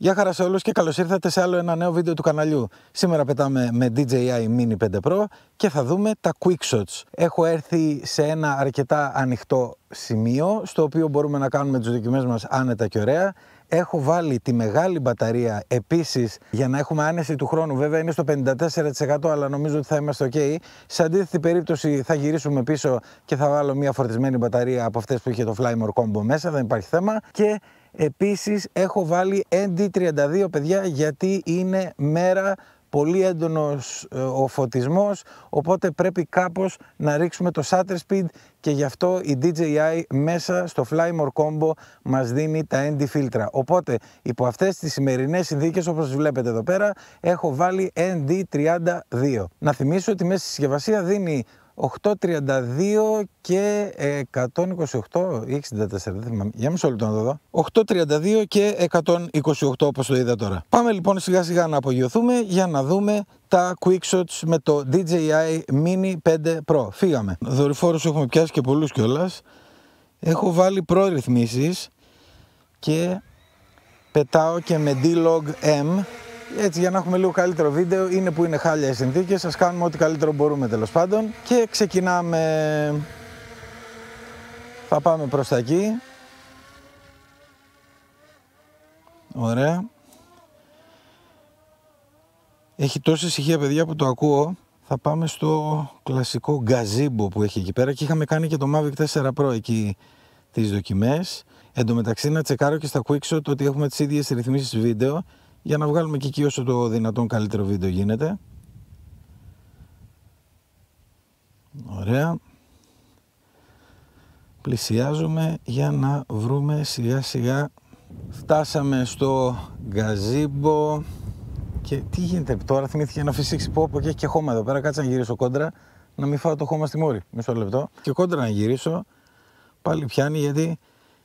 Γεια χαρά σε όλους και καλώς ήρθατε σε άλλο ένα νέο βίντεο του καναλιού. Σήμερα πετάμε με DJI Mini 5 Pro και θα δούμε τα Quick Shots. Έχω έρθει σε ένα αρκετά ανοιχτό σημείο, στο οποίο μπορούμε να κάνουμε τις δοκιμές μας άνετα και ωραία. Έχω βάλει τη μεγάλη μπαταρία επίσης για να έχουμε άνεση του χρόνου. Βέβαια είναι στο 54%, αλλά νομίζω ότι θα είμαστε ok. Σε αντίθετη περίπτωση θα γυρίσουμε πίσω και θα βάλω μια φορτισμένη μπαταρία από αυτές που είχε το Flymore Combo μέσα, δεν υπάρχει θέμα. Και επίσης έχω βάλει ND32, παιδιά, γιατί είναι μέρα, πολύ έντονος ο φωτισμός, οπότε πρέπει κάπως να ρίξουμε το shutter speed και γι' αυτό η DJI μέσα στο Flymore Combo μας δίνει τα ND φίλτρα. Οπότε υπό αυτές τις σημερινές συνθήκες, όπως βλέπετε εδώ πέρα, έχω βάλει ND32. Να θυμίσω ότι μέσα στη συσκευασία δίνει 832 και 128 ή 64, δεν θυμάμαι. Για μισό λεπτό να το δω. 832 και 128 όπως το είδα τώρα. Πάμε λοιπόν σιγά σιγά να απογειωθούμε για να δούμε τα Quick Shots με το DJI Mini 5 Pro. Φύγαμε. Δορυφόρους έχουμε πιάσει και πολλούς κιόλας. Έχω βάλει προρυθμίσεις και πετάω και με D-Log M. Έτσι, για να έχουμε λίγο καλύτερο βίντεο. Είναι που είναι χάλια οι συνθήκες, σας κάνουμε ό,τι καλύτερο μπορούμε τέλος πάντων. Και ξεκινάμε. Θα πάμε προς τα εκεί. Ωραία. Έχει τόση ησυχία, παιδιά, που το ακούω. Θα πάμε στο κλασικό gazebo που έχει εκεί πέρα και είχαμε κάνει και το Mavic 4 Pro εκεί τις δοκιμές. Εν τω μεταξύ να τσεκάρω και στα Quick Shot ότι έχουμε τις ίδιες ρυθμίσεις βίντεο, για να βγάλουμε και εκεί όσο το δυνατόν καλύτερο βίντεο γίνεται. Ωραία. Πλησιάζουμε για να βρούμε σιγά σιγά. Φτάσαμε στο gazebo. Και τι γίνεται τώρα, θυμήθηκε να φυσήξει πω και έχει και χώμα εδώ πέρα. Κάτσε να γυρίσω κόντρα, να μην φάω το χώμα στη μούρη. Μισό λεπτό. Και κόντρα να γυρίσω. Πάλι πιάνει γιατί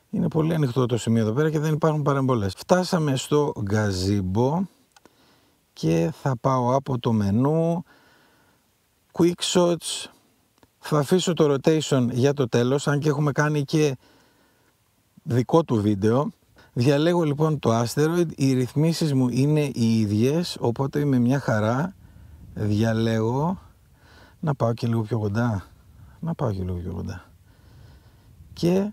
είναι πολύ ανοιχτό το σημείο εδώ πέρα και δεν υπάρχουν παρεμπολές. Φτάσαμε στο gazebo και θα πάω από το μενού Quick Shots. Θα αφήσω το rotation για το τέλος, αν και έχουμε κάνει και δικό του βίντεο. Διαλέγω λοιπόν το Asteroid, οι ρυθμίσεις μου είναι οι ίδιες, οπότε είμαι μια χαρά. Διαλέγω να πάω και λίγο πιο κοντά. Και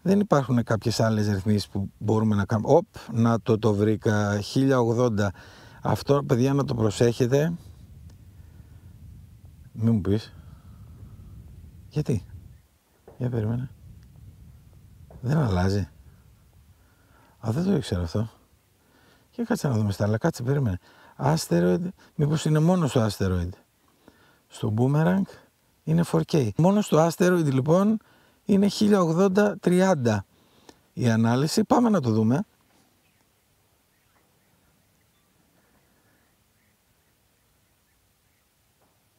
δεν υπάρχουν κάποιες άλλες ρυθμίσεις που μπορούμε να κάνουμε. Να το βρήκα, 1080. Αυτό, παιδιά, να το προσέχετε. Μην μου πεις. Γιατί? Για περίμενε. Δεν αλλάζει. Δεν το ήξερα αυτό. Και κάτσε να δούμε στα άλλα. Κάτσε, περίμενε. Asteroid, μήπως είναι μόνο στο Asteroid. Στο Boomerang είναι 4K. Μόνο στο Asteroid λοιπόν είναι 1080-30 η ανάλυση. Πάμε να το δούμε.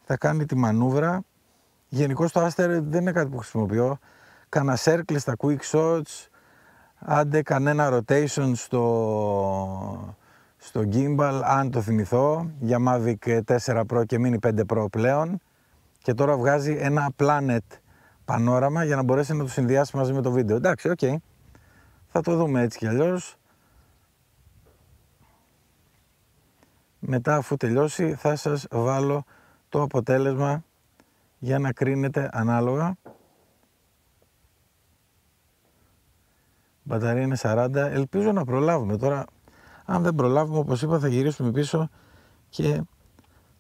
Θα κάνει τη μανούβρα. Γενικώς το Asteroid δεν είναι κάτι που χρησιμοποιώ. Κάνα circle στα Quick Shots. Άντε κανένα rotation στο gimbal, αν το θυμηθώ, για Mavic 4 Pro και Mini 5 Pro πλέον. Και τώρα βγάζει ένα planet πανόραμα για να μπορέσει να το συνδυάσει μαζί με το βίντεο. Εντάξει, οκ. Θα το δούμε έτσι κι αλλιώς. Μετά, αφού τελειώσει, θα σας βάλω το αποτέλεσμα για να κρίνετε ανάλογα. Μπαταρία είναι 40, ελπίζω να προλάβουμε. Τώρα, αν δεν προλάβουμε, όπως είπα, θα γυρίσουμε πίσω και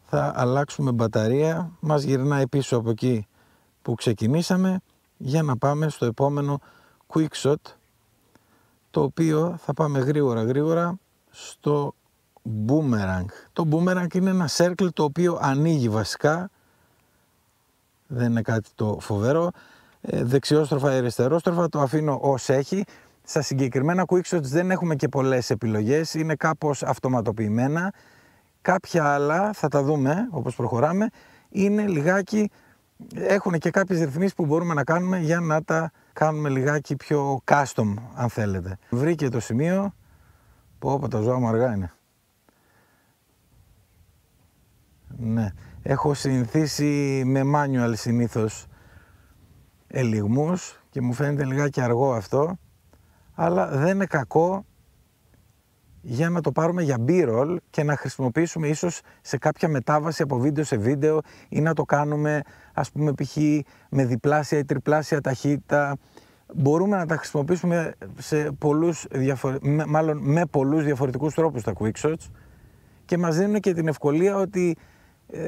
θα αλλάξουμε μπαταρία. Μας γυρνάει πίσω από εκεί που ξεκινήσαμε για να πάμε στο επόμενο Quick Shot, το οποίο θα πάμε γρήγορα στο Boomerang. Το Boomerang είναι ένα circle το οποίο ανοίγει βασικά, δεν είναι κάτι το φοβερό. Δεξιόστροφα ή αριστερόστροφα, το αφήνω ως έχει. Στα συγκεκριμένα Quick Shots δεν έχουμε και πολλές επιλογές, είναι κάπως αυτοματοποιημένα. Κάποια άλλα, θα τα δούμε όπως προχωράμε, είναι λιγάκι, έχουν και κάποιες ρυθμίσεις που μπορούμε να κάνουμε για να τα κάνουμε λιγάκι πιο custom, αν θέλετε. Βρήκε το σημείο, πω τα ζώα μου αργά είναι. Ναι, έχω συνηθίσει με manual συνήθως ελιγμούς και μου φαίνεται λιγάκι αργό αυτό, αλλά δεν είναι κακό για να το πάρουμε για B-roll και να χρησιμοποιήσουμε ίσως σε κάποια μετάβαση από βίντεο σε βίντεο ή να το κάνουμε ας πούμε π.χ. με διπλάσια ή τριπλάσια ταχύτητα. Μπορούμε να τα χρησιμοποιήσουμε σε με πολλούς διαφορετικούς τρόπους τα quickshots και μας δίνουν και την ευκολία ότι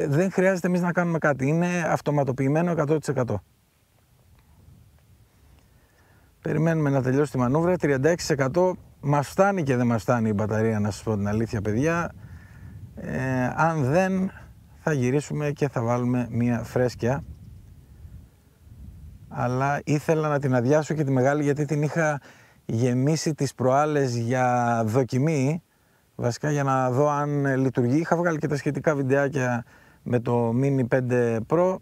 δεν χρειάζεται εμείς να κάνουμε κάτι. Είναι αυτοματοποιημένο 100%. Περιμένουμε να τελειώσει τη μανούβρα. 36% μας φτάνει και δεν μας φτάνει η μπαταρία, να σας πω την αλήθεια παιδιά. Αν δεν, θα γυρίσουμε και θα βάλουμε μία φρέσκια. Αλλά ήθελα να την αδειάσω και τη μεγάλη, γιατί την είχα γεμίσει τις προάλλες για δοκιμή. Βασικά για να δω αν λειτουργεί. Είχα βγάλει και τα σχετικά βιντεάκια με το Mini 5 Pro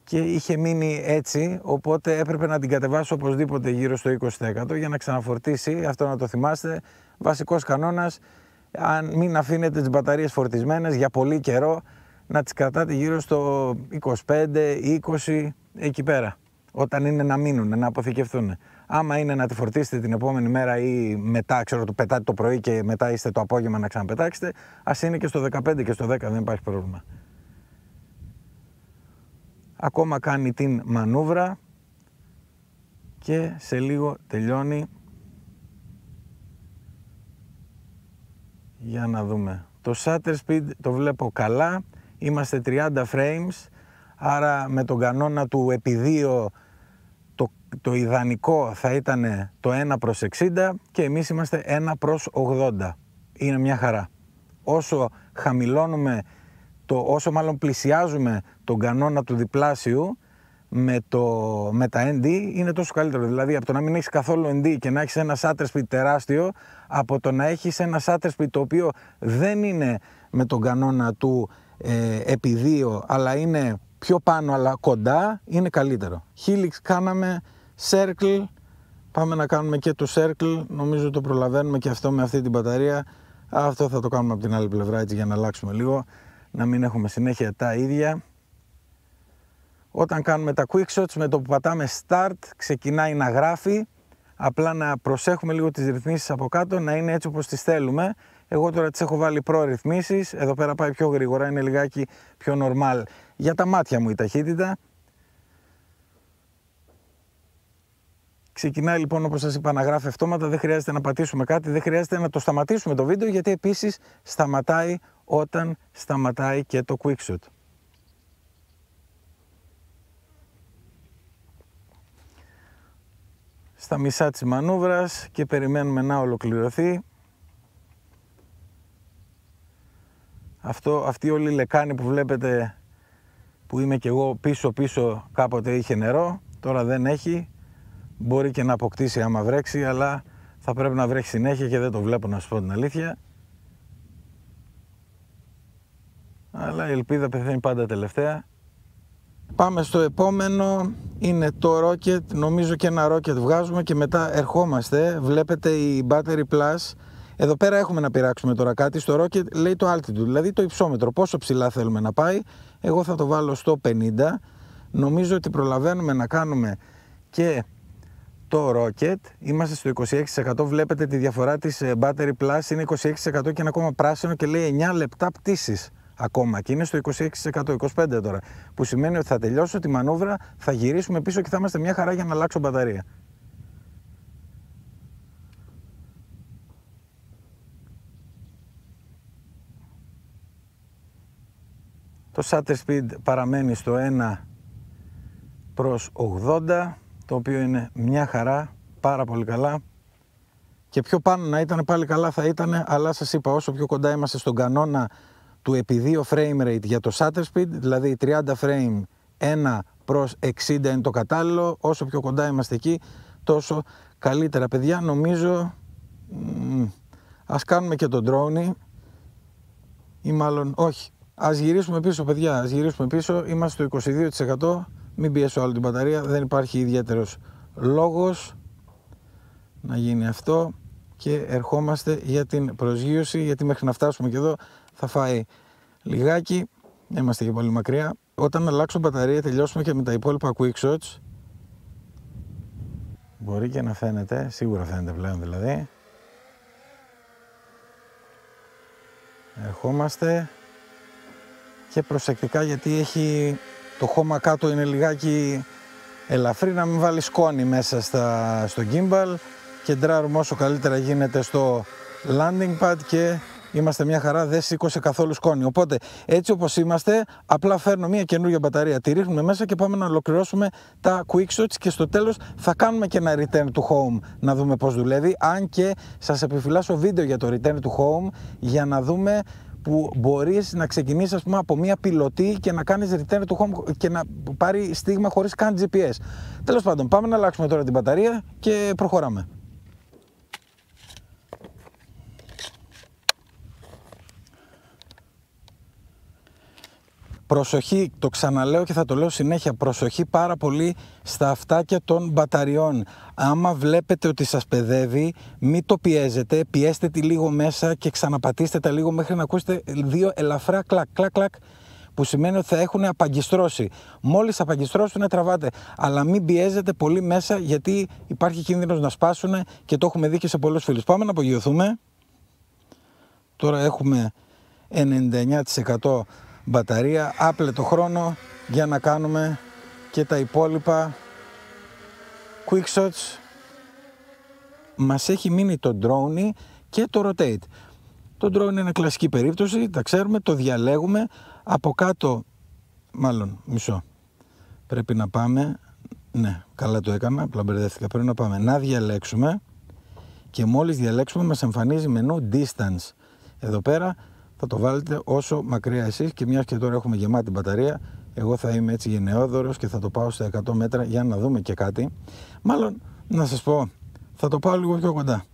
και είχε μείνει έτσι, οπότε έπρεπε να την κατεβάσω οπωσδήποτε γύρω στο 20% για να ξαναφορτίσει. Αυτό να το θυμάστε. Βασικός κανόνας, αν μην αφήνετε τις μπαταρίες φορτισμένες για πολύ καιρό, να τις κρατάτε γύρω στο 25-20 εκεί πέρα, όταν είναι να μείνουν, να αποθηκευτούν. Άμα είναι να τη φορτίσετε την επόμενη μέρα ή μετά, ξέρω, το πετάτε το πρωί και μετά είστε το απόγευμα να ξαναπετάξετε, ας είναι και στο 15 και στο 10, δεν υπάρχει πρόβλημα. Ακόμα κάνει την μανούβρα και σε λίγο τελειώνει. Για να δούμε. Το shutter speed το βλέπω καλά. Είμαστε 30 frames. Άρα με τον κανόνα του επί 2 το ιδανικό θα ήταν το 1/60 και εμείς είμαστε 1/80. Είναι μια χαρά. Όσο χαμηλώνουμε, όσο μάλλον πλησιάζουμε τον κανόνα του διπλάσιου με τα ND, είναι τόσο καλύτερο. Δηλαδή από το να μην έχεις καθόλου ND και να έχεις ένα shutter speed τεράστιο, από το να έχεις ένα shutter speed το οποίο δεν είναι με τον κανόνα του επί 2 αλλά είναι πιο πάνω αλλά κοντά, είναι καλύτερο. Helix κάναμε, Circle, πάμε να κάνουμε και το Circle, νομίζω το προλαβαίνουμε και αυτό με αυτή την μπαταρία. Αυτό θα το κάνουμε από την άλλη πλευρά έτσι για να αλλάξουμε λίγο, να μην έχουμε συνέχεια τα ίδια. Όταν κάνουμε τα quickshots, με το που πατάμε start ξεκινάει να γράφει, απλά να προσέχουμε λίγο τις ρυθμίσεις από κάτω να είναι έτσι όπως τις θέλουμε. Εγώ τώρα τις έχω βάλει προ-ρυθμίσεις, εδώ πέρα πάει πιο γρήγορα, είναι λιγάκι πιο normal για τα μάτια μου η ταχύτητα. Ξεκινάει λοιπόν, όπως σας είπα, να γράφει αυτόματα, δεν χρειάζεται να πατήσουμε κάτι, δεν χρειάζεται να το σταματήσουμε το βίντεο, γιατί επίσης σταματάει όταν σταματάει και το quickshot. Στα μισά της μανούβρας και περιμένουμε να ολοκληρωθεί. Αυτή όλη η λεκάνη που βλέπετε, που είμαι και εγώ πίσω κάποτε είχε νερό, τώρα δεν έχει. Μπορεί και να αποκτήσει άμα βρέξει, αλλά θα πρέπει να βρέχει συνέχεια και δεν το βλέπω, να σου πω την αλήθεια. Αλλά η ελπίδα πεθαίνει πάντα τελευταία. Πάμε στο επόμενο, είναι το Rocket, νομίζω και ένα Rocket βγάζουμε και μετά ερχόμαστε, βλέπετε η Battery Plus. Εδώ πέρα έχουμε να πειράξουμε τώρα κάτι, στο Rocket λέει το altitude, δηλαδή το υψόμετρο, πόσο ψηλά θέλουμε να πάει. Εγώ θα το βάλω στο 50, νομίζω ότι προλαβαίνουμε να κάνουμε και το Rocket, είμαστε στο 26%, βλέπετε τη διαφορά της Battery Plus, είναι 26% και είναι ακόμα πράσινο και λέει 9 λεπτά πτήσης ακόμα και είναι στο 26%, 25% τώρα, που σημαίνει ότι θα τελειώσω τη μανούβρα, θα γυρίσουμε πίσω και θα είμαστε μια χαρά για να αλλάξω μπαταρία. Το shutter speed παραμένει στο 1/80, το οποίο είναι μια χαρά, πάρα πολύ καλά. Και πιο πάνω να ήταν πάλι καλά θα ήταν, αλλά σας είπα, όσο πιο κοντά είμαστε στον κανόνα του επί 2 frame rate για το shutter speed, δηλαδή 30 frame 1/60 είναι το κατάλληλο, όσο πιο κοντά είμαστε εκεί τόσο καλύτερα. Παιδιά, νομίζω ας κάνουμε και τον drone, ή μάλλον όχι, ας γυρίσουμε πίσω παιδιά, ας γυρίσουμε πίσω, είμαστε στο 22%, μην πιέσω άλλο την μπαταρία, δεν υπάρχει ιδιαίτερος λόγος να γίνει αυτό και ερχόμαστε για την προσγείωση, γιατί μέχρι να φτάσουμε και εδώ θα φάει λιγάκι, δεν είμαστε και πολύ μακριά. Όταν αλλάξω μπαταρία τελειώσουμε και με τα υπόλοιπα quickshots. Μπορεί και να φαίνεται, σίγουρα φαίνεται πλέον δηλαδή. Ερχόμαστε και προσεκτικά, γιατί έχει το χώμα κάτω, είναι λιγάκι ελαφρύ, να μην βάλει σκόνη μέσα στο gimbal. Κεντράρουμε όσο καλύτερα γίνεται στο landing pad και είμαστε μια χαρά, δεν σήκωσε καθόλου σκόνη. Οπότε έτσι όπως είμαστε, απλά φέρνω μια καινούργια μπαταρία, τη ρίχνουμε μέσα και πάμε να ολοκληρώσουμε τα quick shots και στο τέλος θα κάνουμε και ένα return to home να δούμε πώς δουλεύει. Αν και σας επιφυλάσσω βίντεο για το return to home για να δούμε που μπορείς να ξεκινήσεις, ας πούμε, από μια πιλωτή και να κάνεις return to home και να πάρει στίγμα χωρίς καν GPS. Τέλος πάντων, πάμε να αλλάξουμε τώρα την μπαταρία και προχωράμε. Προσοχή, το ξαναλέω και θα το λέω συνέχεια, προσοχή πάρα πολύ στα αυτάκια των μπαταριών. Άμα βλέπετε ότι σας παιδεύει, μην το πιέζετε, πιέστε τη λίγο μέσα και ξαναπατήστε τα λίγο μέχρι να ακούσετε δύο ελαφρά κλακ, κλακ, κλακ, που σημαίνει ότι θα έχουν απαγκιστρώσει. Μόλις απαγκιστρώσουν τραβάτε, αλλά μην πιέζετε πολύ μέσα, γιατί υπάρχει κίνδυνος να σπάσουν και το έχουμε δει και σε πολλούς φίλους. Πάμε να απογειωθούμε. Τώρα έχουμε 99% μπαταρία, άπλετο χρόνο για να κάνουμε και τα υπόλοιπα quick shots. Μας έχει μείνει το drone και το rotate. Το drone είναι κλασική περίπτωση, τα ξέρουμε, το διαλέγουμε. Από κάτω, μάλλον μισό, πρέπει να πάμε, ναι, καλά το έκανα, απλά μπερδεύτηκα, πρέπει να πάμε να διαλέξουμε και μόλις διαλέξουμε μας εμφανίζει μενού distance. Εδώ πέρα θα το βάλετε όσο μακριά εσείς, και μιας και τώρα έχουμε γεμάτη μπαταρία, εγώ θα είμαι έτσι γενναιόδωρος και θα το πάω στα 100 μέτρα για να δούμε και κάτι. Μάλλον, να σας πω, θα το πάω λίγο πιο κοντά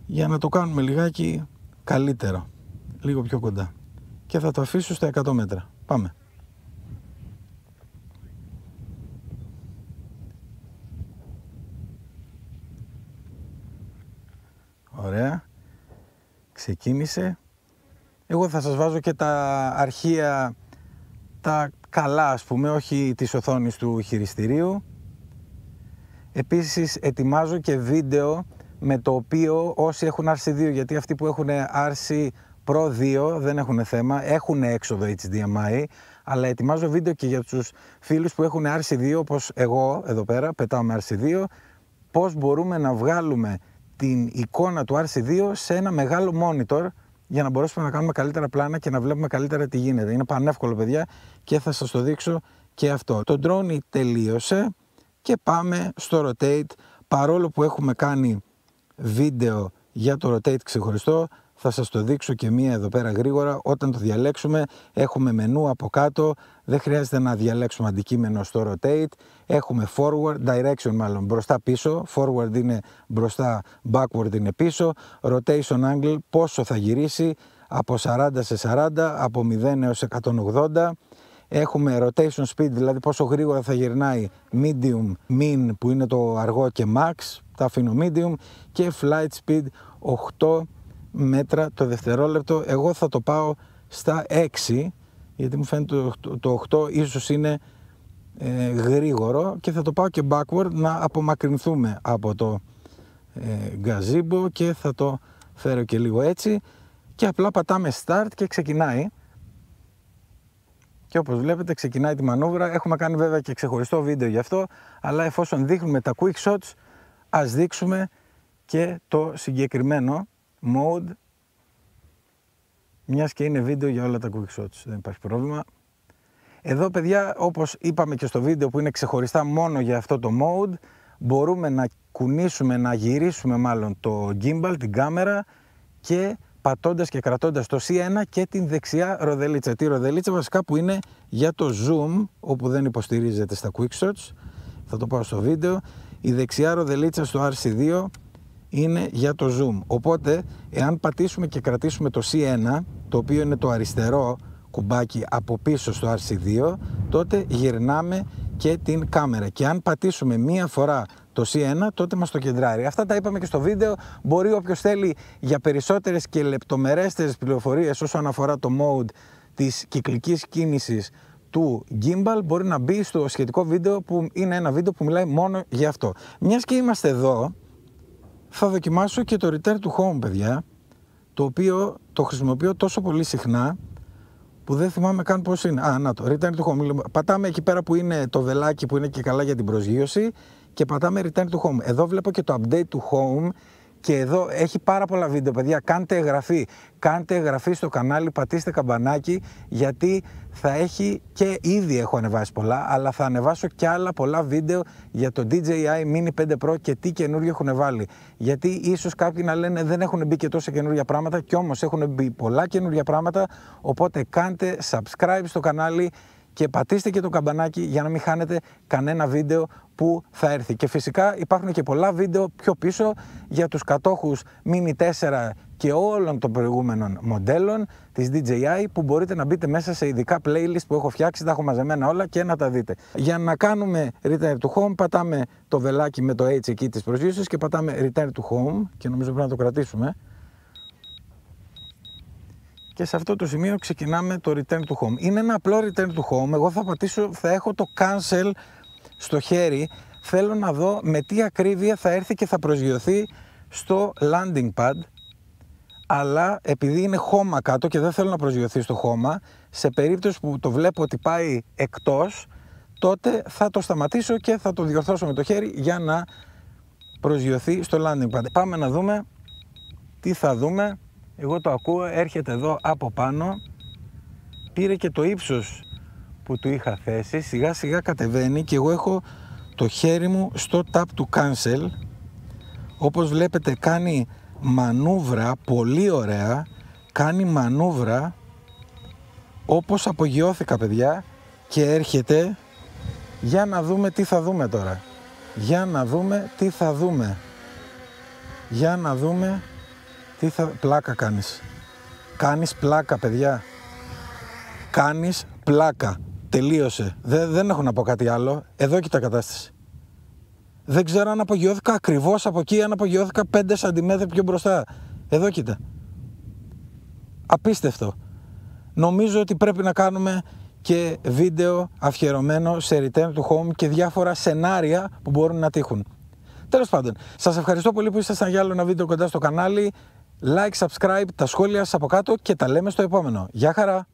για να το κάνουμε λιγάκι καλύτερο, λίγο πιο κοντά, και θα το αφήσω στα 100 μέτρα. Πάμε. Ωραία. Ξεκίνησε. Εγώ θα σας βάζω και τα αρχεία, τα καλά, ας πούμε, όχι της οθόνης του χειριστηρίου. Επίσης ετοιμάζω και βίντεο με το οποίο όσοι έχουν RC2, γιατί αυτοί που έχουν RC Pro 2 δεν έχουν θέμα, έχουν έξοδο HDMI, αλλά ετοιμάζω βίντεο και για τους φίλους που έχουν RC2, όπως εγώ εδώ πέρα πετάω με RC2, πώς μπορούμε να βγάλουμε την εικόνα του RC2 σε ένα μεγάλο monitor για να μπορέσουμε να κάνουμε καλύτερα πλάνα και να βλέπουμε καλύτερα τι γίνεται. Είναι πανεύκολο, παιδιά, και θα σας το δείξω και αυτό. Το drone τελείωσε και πάμε στο rotate. Παρόλο που έχουμε κάνει βίντεο για το rotate ξεχωριστό, θα σας το δείξω και μία εδώ πέρα γρήγορα. Όταν το διαλέξουμε έχουμε μενού από κάτω, δεν χρειάζεται να διαλέξουμε αντικείμενο στο rotate. Έχουμε forward, direction μάλλον, μπροστά πίσω, forward είναι μπροστά, backward είναι πίσω, rotation angle, πόσο θα γυρίσει, από 40 σε 40, από 0 έως 180. Έχουμε rotation speed, δηλαδή πόσο γρήγορα θα γυρνάει, medium, min που είναι το αργό και max, τα αφήνω medium, και flight speed 8 μέτρα το δευτερόλεπτο. Εγώ θα το πάω στα 6, γιατί μου φαίνεται το 8 ίσως είναι γρήγορο, και θα το πάω και backward να απομακρυνθούμε από το gazebo, και θα το φέρω και λίγο έτσι και απλά πατάμε start και ξεκινάει. Και όπως βλέπετε ξεκινάει τη μανούβρα. Έχουμε κάνει βέβαια και ξεχωριστό βίντεο γι' αυτό, αλλά εφόσον δείχνουμε τα quick shots, ας δείξουμε και το συγκεκριμένο mode, μιας και είναι βίντεο για όλα τα quick shots, δεν υπάρχει πρόβλημα. Εδώ, παιδιά, όπως είπαμε και στο βίντεο που είναι ξεχωριστά μόνο για αυτό το mode, μπορούμε να κουνήσουμε, να γυρίσουμε μάλλον το gimbal, την κάμερα, και πατώντας και κρατώντας το C1 και την δεξιά ροδελίτσα. Τη ροδελίτσα βασικά που είναι για το zoom, όπου δεν υποστηρίζεται στα quick shots, θα το πάω στο βίντεο. Η δεξιά ροδελίτσα στο RC2 είναι για το zoom. Οπότε, εάν πατήσουμε και κρατήσουμε το C1, το οποίο είναι το αριστερό κουμπάκι από πίσω στο RC2, τότε γυρνάμε και την κάμερα. Και αν πατήσουμε μία φορά το C1, τότε μας το κεντράρει. Αυτά τα είπαμε και στο βίντεο. Μπορεί όποιος θέλει για περισσότερες και λεπτομερέστερες πληροφορίες όσον αφορά το mode της κυκλικής κίνησης του gimbal, μπορεί να μπει στο σχετικό βίντεο, που είναι ένα βίντεο που μιλάει μόνο για αυτό. Μιας και είμαστε εδώ, θα δοκιμάσω και το return to home, παιδιά. το οποίο το χρησιμοποιώ τόσο πολύ συχνά που δεν θυμάμαι καν πώς είναι. Να το, Return to Home. Πατάμε εκεί πέρα που είναι το βελάκι που είναι και καλά για την προσγείωση και πατάμε Return to Home. Εδώ βλέπω και το update του Home και εδώ έχει πάρα πολλά βίντεο, παιδιά. Κάντε εγγραφή στο κανάλι, πατήστε καμπανάκι, γιατί θα έχει και ήδη έχω ανεβάσει πολλά, αλλά θα ανεβάσω και άλλα πολλά βίντεο για το DJI Mini 5 Pro και τι καινούργιο έχουν βάλει. Γιατί ίσως κάποιοι να λένε δεν έχουν μπει και τόσα καινούργια πράγματα, κι όμως έχουν μπει πολλά καινούργια πράγματα, οπότε κάντε subscribe στο κανάλι και πατήστε και το καμπανάκι για να μην χάνετε κανένα βίντεο που θα έρθει. Και φυσικά υπάρχουν και πολλά βίντεο πιο πίσω για τους κατόχους Mini 4 και όλων των προηγούμενων μοντέλων της DJI που μπορείτε να μπείτε μέσα σε ειδικά playlist που έχω φτιάξει, τα έχω μαζεμένα όλα και να τα δείτε. Για να κάνουμε Return to Home πατάμε το βελάκι με το H εκεί της προσγείωσης και πατάμε Return to Home και νομίζω πρέπει να το κρατήσουμε. Και σε αυτό το σημείο ξεκινάμε το Return to Home. Είναι ένα απλό Return to Home. Εγώ θα πατήσω, θα έχω το Cancel στο χέρι. Θέλω να δω με τι ακρίβεια θα έρθει και θα προσγειωθεί στο landing pad. Αλλά επειδή είναι χώμα κάτω και δεν θέλω να προσγειωθεί στο χώμα, σε περίπτωση που το βλέπω ότι πάει εκτός, τότε θα το σταματήσω και θα το διορθώσω με το χέρι για να προσγειωθεί στο landing pad. Πάμε να δούμε τι θα δούμε. Εγώ το ακούω, έρχεται εδώ από πάνω, πήρε και το ύψος που του είχα θέσει, σιγά σιγά κατεβαίνει και εγώ έχω το χέρι μου στο tap του cancel. Όπως βλέπετε κάνει μανούβρα, πολύ ωραία, κάνει μανούβρα όπως απογειώθηκα, παιδιά, και έρχεται. Για να δούμε τι θα δούμε τώρα. Για να δούμε τι θα δούμε. Για να δούμε τι θα... Πλάκα κάνεις. Κάνεις πλάκα, παιδιά. Κάνεις πλάκα. Τελείωσε. Δεν έχω να πω κάτι άλλο. Εδώ κοίτα κατάσταση. Δεν ξέρω αν απογειώθηκα ακριβώς από εκεί, αν απογειώθηκα 5 cm πιο μπροστά. Εδώ κοίτα. Απίστευτο. Νομίζω ότι πρέπει να κάνουμε και βίντεο αφιερωμένο σε Return to Home και διάφορα σενάρια που μπορούν να τύχουν. Τέλος πάντων, σας ευχαριστώ πολύ που ήσασταν για άλλο ένα βίντεο κοντά στο κανάλι. Like, subscribe, τα σχόλια σας από κάτω και τα λέμε στο επόμενο. Γεια χαρά!